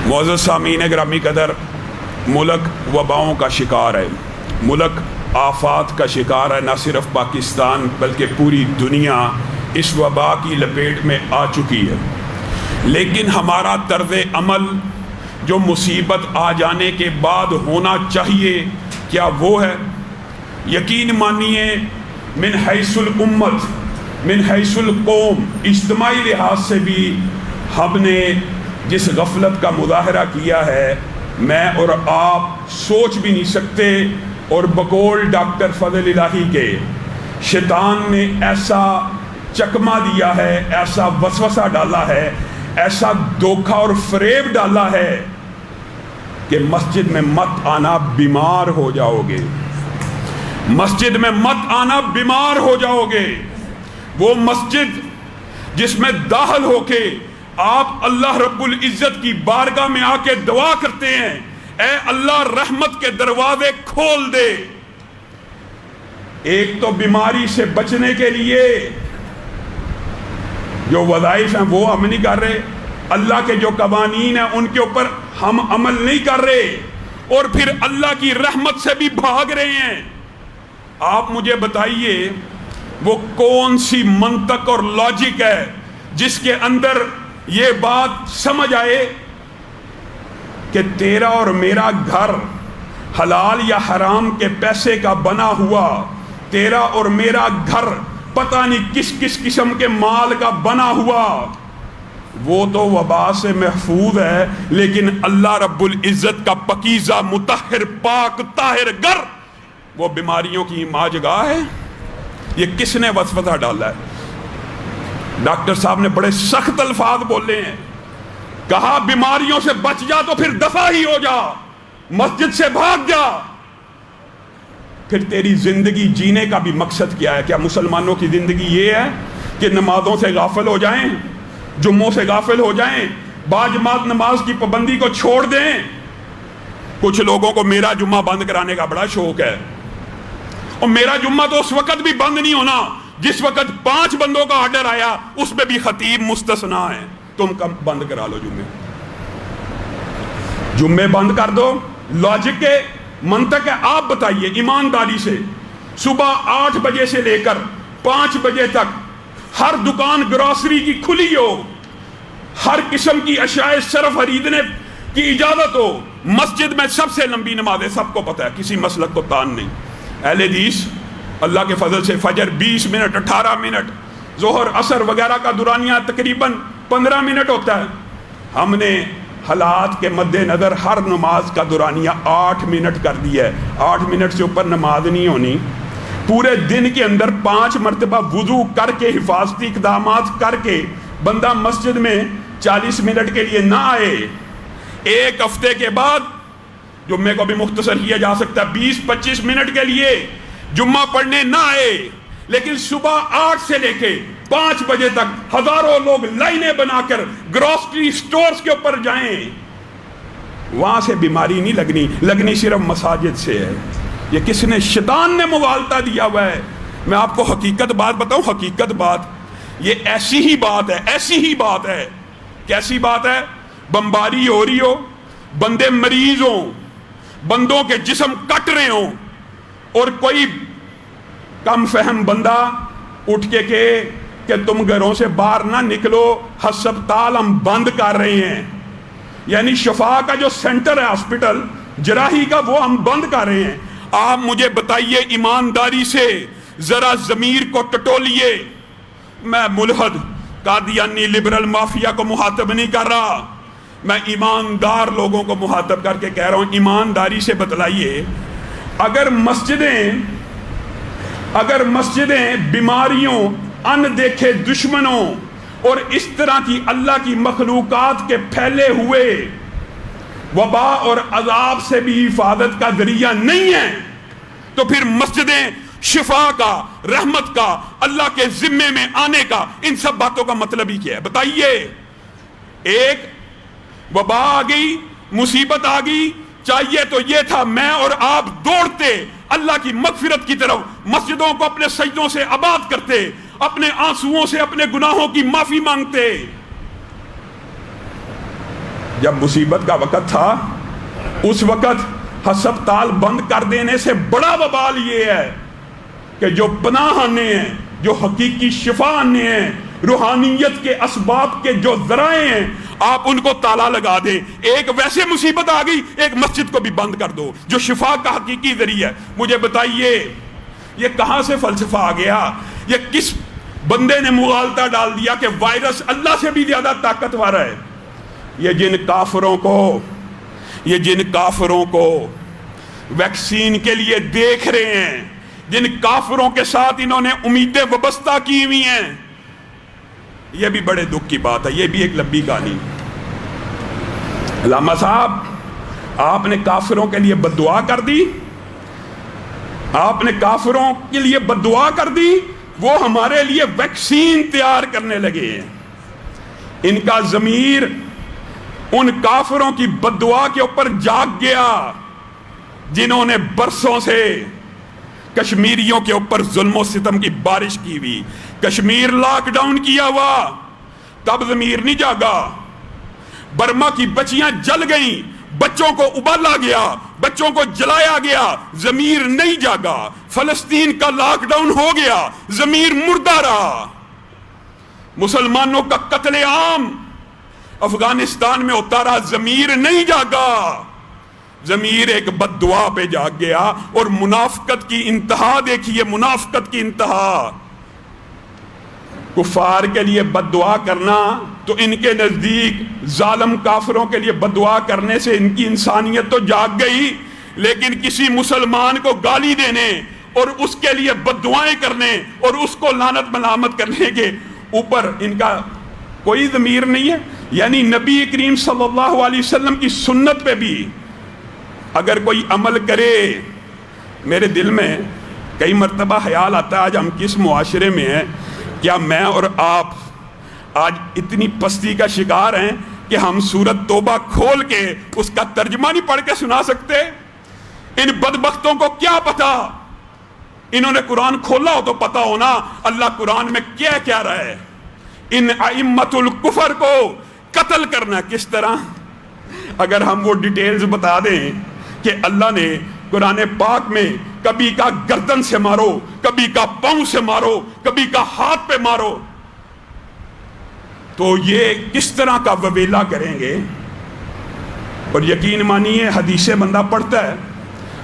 معزز سامعین گرامی قدر، ملک وباؤں کا شکار ہے، ملک آفات کا شکار ہے۔ نہ صرف پاکستان بلکہ پوری دنیا اس وبا کی لپیٹ میں آ چکی ہے، لیکن ہمارا طرز عمل جو مصیبت آ جانے کے بعد ہونا چاہیے، کیا وہ ہے؟ یقین مانیے، من حیث الامت، من حیث القوم، اجتماعی لحاظ سے بھی ہم نے جس غفلت کا مظاہرہ کیا ہے، میں اور آپ سوچ بھی نہیں سکتے۔ اور بقول ڈاکٹر فضل الہی کے، شیطان نے ایسا چکمہ دیا ہے، ایسا وسوسہ ڈالا ہے، ایسا دھوکہ اور فریب ڈالا ہے کہ مسجد میں مت آنا، بیمار ہو جاؤ گے۔ مسجد میں مت آنا، بیمار ہو جاؤ گے۔ وہ مسجد جس میں داخل ہو کے آپ اللہ رب العزت کی بارگاہ میں آ کے دعا کرتے ہیں، اے اللہ رحمت کے دروازے کھول دے۔ ایک تو بیماری سے بچنے کے لیے جو وظائف ہیں وہ ہم نہیں کر رہے، اللہ کے جو قوانین ہیں ان کے اوپر ہم عمل نہیں کر رہے، اور پھر اللہ کی رحمت سے بھی بھاگ رہے ہیں۔ آپ مجھے بتائیے وہ کون سی منطق اور لاجک ہے جس کے اندر یہ بات سمجھ آئے کہ تیرا اور میرا گھر حلال یا حرام کے پیسے کا بنا ہوا، تیرا اور میرا گھر پتہ نہیں کس کس قسم کے مال کا بنا ہوا، وہ تو وبا سے محفوظ ہے، لیکن اللہ رب العزت کا پاکیزہ مطہر پاک طاہر گھر وہ بیماریوں کی ماں جگہ ہے۔ یہ کس نے وسوسہ ڈالا ہے؟ ڈاکٹر صاحب نے بڑے سخت الفاظ بولے ہیں، کہا بیماریوں سے بچ جا تو پھر دفع ہی ہو جا، مسجد سے بھاگ جا۔ پھر تیری زندگی جینے کا بھی مقصد کیا ہے؟ کیا مسلمانوں کی زندگی یہ ہے کہ نمازوں سے غافل ہو جائیں، جمعوں سے غافل ہو جائیں، باجماعت نماز کی پابندی کو چھوڑ دیں؟ کچھ لوگوں کو میرا جمعہ بند کرانے کا بڑا شوق ہے، اور میرا جمعہ تو اس وقت بھی بند نہیں ہونا جس وقت 5 بندوں کا آرڈر آیا، اس میں بھی خطیب مستثنا ہے، تم کم بند کرا لو جمعے بند کر دو۔ لاجک کے منطق ہے، آپ بتائیے ایمانداری سے، صبح 8 بجے سے لے کر 5 بجے تک ہر دکان گروسری کی کھلی ہو، ہر قسم کی اشیاء صرف خریدنے کی اجازت ہو، مسجد میں سب سے لمبی نمازیں، سب کو پتہ ہے، کسی مسلک کو تان نہیں۔ اہل حدیث اللہ کے فضل سے فجر 20 منٹ 18 منٹ، ظہر عصر وغیرہ کا دورانیہ تقریباً 15 منٹ ہوتا ہے، ہم نے حالات کے مد نظر ہر نماز کا دورانیہ 8 منٹ کر دیا ہے۔ 8 منٹ سے اوپر نماز نہیں ہونی۔ پورے دن کے اندر 5 مرتبہ وضو کر کے، حفاظتی اقدامات کر کے بندہ مسجد میں 40 منٹ کے لیے نہ آئے، ایک ہفتے کے بعد جمعے کو بھی مختصر کیا جا سکتا ہے، 20-25 منٹ کے لیے جمعہ پڑھنے نہ آئے، لیکن صبح 8 سے لے کے 5 بجے تک ہزاروں لوگ لائنیں بنا کر گروسری سٹورز کے اوپر جائیں، وہاں سے بیماری نہیں لگنی صرف مساجد سے ہے۔ یہ کس نے؟ شیطان نے مغالطہ دیا ہوا ہے۔ میں آپ کو حقیقت بات بتاؤں، حقیقت بات یہ ایسی ہی بات ہے، ایسی ہی بات ہے۔ کیسی بات ہے؟ بمباری ہو رہی ہو، بندے مریض ہوں، بندوں کے جسم کٹ رہے ہوں، اور کوئی کم فہم بندہ اٹھ کے کہ تم گھروں سے باہر نہ نکلو، ہسپتال ہم بند کر رہے ہیں، یعنی شفا کا جو سینٹر ہے ہاسپٹل جراحی کا وہ ہم بند کر رہے ہیں۔ آپ مجھے بتائیے ایمانداری سے ذرا ضمیر کو ٹٹولیے۔ میں ملحد قادیانی لبرل مافیا کو مخاطب نہیں کر رہا، میں ایماندار لوگوں کو مخاطب کر کے کہہ رہا ہوں، ایمانداری سے بتلائیے، اگر مسجدیں بیماریوں، ان دیکھے دشمنوں اور اس طرح کی اللہ کی مخلوقات کے پھیلے ہوئے وبا اور عذاب سے بھی حفاظت کا ذریعہ نہیں ہیں، تو پھر مسجدیں شفا کا، رحمت کا، اللہ کے ذمے میں آنے کا، ان سب باتوں کا مطلب ہی کیا ہے؟ بتائیے۔ ایک وبا آ گئی، مصیبت آ گئی، چاہیے تو یہ تھا میں اور آپ دوڑتے اللہ کی مغفرت کی طرف، مسجدوں کو اپنے سجدوں سے آباد کرتے، اپنے آنسوؤں سے اپنے گناہوں کی معافی مانگتے۔ جب مصیبت کا وقت تھا اس وقت ہسپتال بند کر دینے سے بڑا وبال یہ ہے کہ جو پناہ آنے ہیں، جو حقیقی شفا آنے ہیں، روحانیت کے اسباب کے جو ذرائع ہیں، آپ ان کو تالا لگا دیں۔ ایک ویسے مصیبت آ گئی، ایک مسجد کو بھی بند کر دو جو شفا کا حقیقی ذریعہ ہے۔ مجھے بتائیے یہ کہاں سے فلسفہ آ گیا؟ یہ کس بندے نے مغالطہ ڈال دیا کہ وائرس اللہ سے بھی زیادہ طاقتور ہے؟ یہ جن کافروں کو ویکسین کے لیے دیکھ رہے ہیں، جن کافروں کے ساتھ انہوں نے امیدیں وابستہ کی ہوئی ہیں، یہ بھی بڑے دکھ کی بات ہے، یہ بھی ایک لمبی کہانی۔ علامہ صاحب آپ نے کافروں کے لیے بد دعا کر دی، آپ نے کافروں کے لیے بد دعا کر دی، وہ ہمارے لیے ویکسین تیار کرنے لگے ہیں۔ ان کا ضمیر ان کافروں کی بد دعا کے اوپر جاگ گیا جنہوں نے برسوں سے کشمیریوں کے اوپر ظلم و ستم کی بارش کی ہوئی۔ کشمیر لاک ڈاؤن کیا ہوا، تب ضمیر نہیں جاگا۔ برما کی بچیاں جل گئیں، بچوں کو ابالا گیا، بچوں کو جلایا گیا، ضمیر نہیں جاگا۔ فلسطین کا لاک ڈاؤن ہو گیا، ضمیر مردہ رہا۔ مسلمانوں کا قتل عام افغانستان میں ہوتا رہا، ضمیر نہیں جاگا۔ ضمیر ایک بد دعا پہ جاگ گیا، اور منافقت کی انتہا دیکھیے، منافقت کی انتہا۔ کفار کے لیے بد دعا کرنا تو ان کے نزدیک ظالم کافروں کے لیے بد دعا کرنے سے ان کی انسانیت تو جاگ گئی، لیکن کسی مسلمان کو گالی دینے اور اس کے لیے بد دعائیں کرنے اور اس کو لعنت ملامت کرنے کے اوپر ان کا کوئی ضمیر نہیں ہے۔ یعنی نبی کریم صلی اللہ علیہ وسلم کی سنت پہ بھی اگر کوئی عمل کرے، میرے دل میں کئی مرتبہ خیال آتا ہے آج ہم کس معاشرے میں ہیں، کیا میں اور آپ آج اتنی پستی کا شکار ہیں کہ ہم سورت توبہ کھول کے اس کا ترجمہ نہیں پڑھ کے سنا سکتے؟ ان بدبختوں کو کیا پتا؟ انہوں نے قرآن کھولا ہو تو پتا ہونا اللہ قرآن میں کیا کہہ رہا ہے۔ ان ائمۃ الکفر کو قتل کرنا کس طرح؟ اگر ہم وہ ڈیٹیلز بتا دیں کہ اللہ نے قرآن پاک میں کبھی کا گردن سے مارو، کبھی کا پاؤں سے مارو، کبھی کا ہاتھ پہ مارو، تو یہ کس طرح کا وبیلا کریں گے؟ اور یقین مانیے حدیثیں بندہ پڑھتا ہے،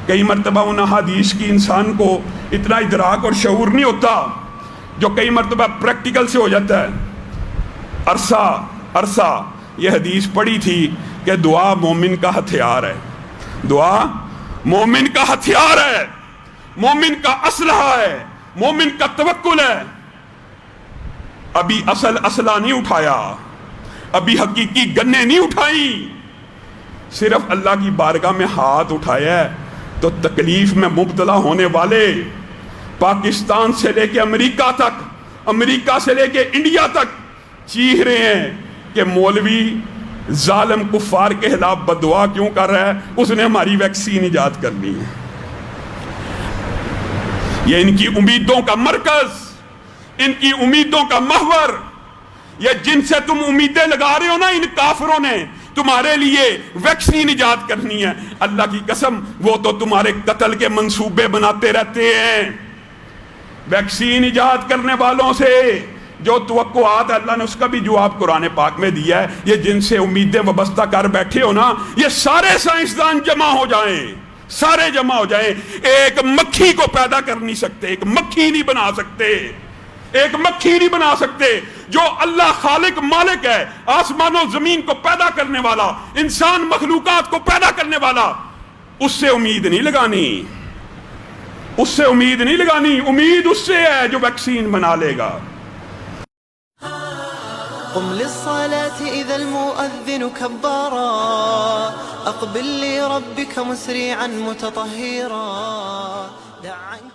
کئی مرتبہ ان حدیث کی انسان کو اتنا ادراک اور شعور نہیں ہوتا جو کئی مرتبہ پریکٹیکل سے ہو جاتا ہے۔ عرصہ یہ حدیث پڑھی تھی کہ دعا مومن کا ہتھیار ہے، دعا مومن کا ہتھیار ہے، مومن کا اسلحہ ہے، مومن کا توکل ہے۔ ابھی اسلحہ نہیں اٹھایا، ابھی حقیقی گنیں نہیں اٹھائیں، صرف اللہ کی بارگاہ میں ہاتھ اٹھایا ہے تو تکلیف میں مبتلا ہونے والے پاکستان سے لے کے امریکہ تک، امریکہ سے لے کے انڈیا تک چیخ رہے ہیں کہ مولوی ظالم کفار کے خلاف بددعا کیوں کر رہا ہے، اس نے ہماری ویکسین ایجاد کرنی ہے۔ یہ ان کی امیدوں کا مرکز، ان کی امیدوں کا محور، یہ جن سے تم امیدیں لگا رہے ہو نا، ان کافروں نے تمہارے لیے ویکسین ایجاد کرنی ہے، اللہ کی قسم وہ تو تمہارے قتل کے منصوبے بناتے رہتے ہیں۔ ویکسین ایجاد کرنے والوں سے جو توقعات اللہ نے اس کا بھی جواب قرآن پاک میں دیا ہے، یہ جن سے امیدیں وابستہ کر بیٹھے ہو نا، یہ سارے سائنسدان جمع ہو جائیں، سارے جمع ہو جائیں، ایک مکھی کو پیدا کر نہیں سکتے، ایک مکھی نہیں بنا سکتے، ایک مکھی نہیں بنا سکتے۔ جو اللہ خالق مالک ہے، آسمان و زمین کو پیدا کرنے والا، انسان مخلوقات کو پیدا کرنے والا، اس سے امید نہیں لگانی، اس سے امید نہیں لگانی، امید اس سے ہے جو ویکسین بنا لے گا۔ قم للصلاة إذا المؤذن كبارا أقبل لربك مسرعا متطهرا دع عنك